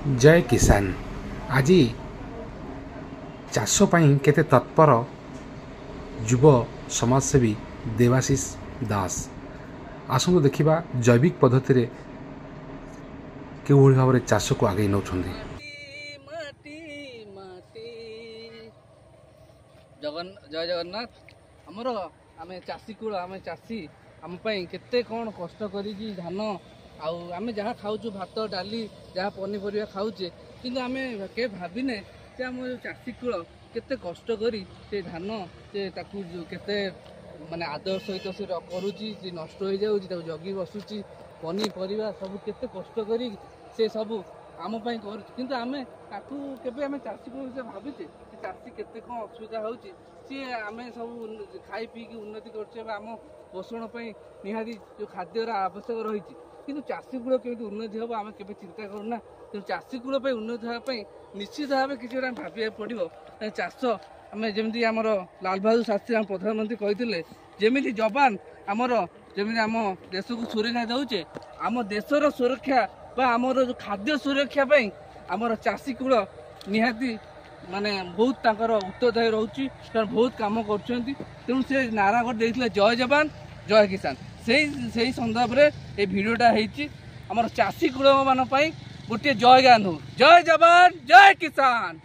जय किसान। आज चाष केते तत्पर युव समाजसेवी देवाशीष दास आसतु देखिबा जैविक पद्धति के भाव में चाष को आगे नौ जय जगन्नाथ। आमर आम चाषी कूल आम चाषी आम केते कौन कष्ट करी धान आम जहाँ खाऊ भात डाली जहाँ पनीपरिया खाऊचे किंतु आम के भाविने से आम चाषी कूल केते कष्ट करी से धान से केते माने आदर सहित से करुच्ची नष्ट हो जाऊँ जगी बसुची पनीपरिया सब केते कष्ट करी से सब आम किंतु आम केवे चाषी को भाविचे चाषी केते कौन असुविधा होची सी आम सब खाई पीकी उन्नति करम पोषण निहाती जो खाद्यर आवश्यक रही किंतु चाषी कूल केमी उन्नति हम आम के चिंता करूना तेणु चाषी कूल उन्नति होगापी निश्चित भाव किसी भाविया पड़ो चाष आम जमी आम लाल बहादुर शास्त्री आम प्रधानमंत्री कहते जमी जवान आमर जमी आम देश को सुरक्षा दौचे आम देशर सुरक्षा आमर जो खाद्य सुरक्षा आमर चाषी कूल निहाती माने बहुत उत्तरदायी रोचे बहुत कम कर तेणु से नारा गोटे जय जवान जय किसान से सन्दर्भ में ये भिडटा होमर चाषी कूल मान गोटे जय गान हो जय जवान जय किसान।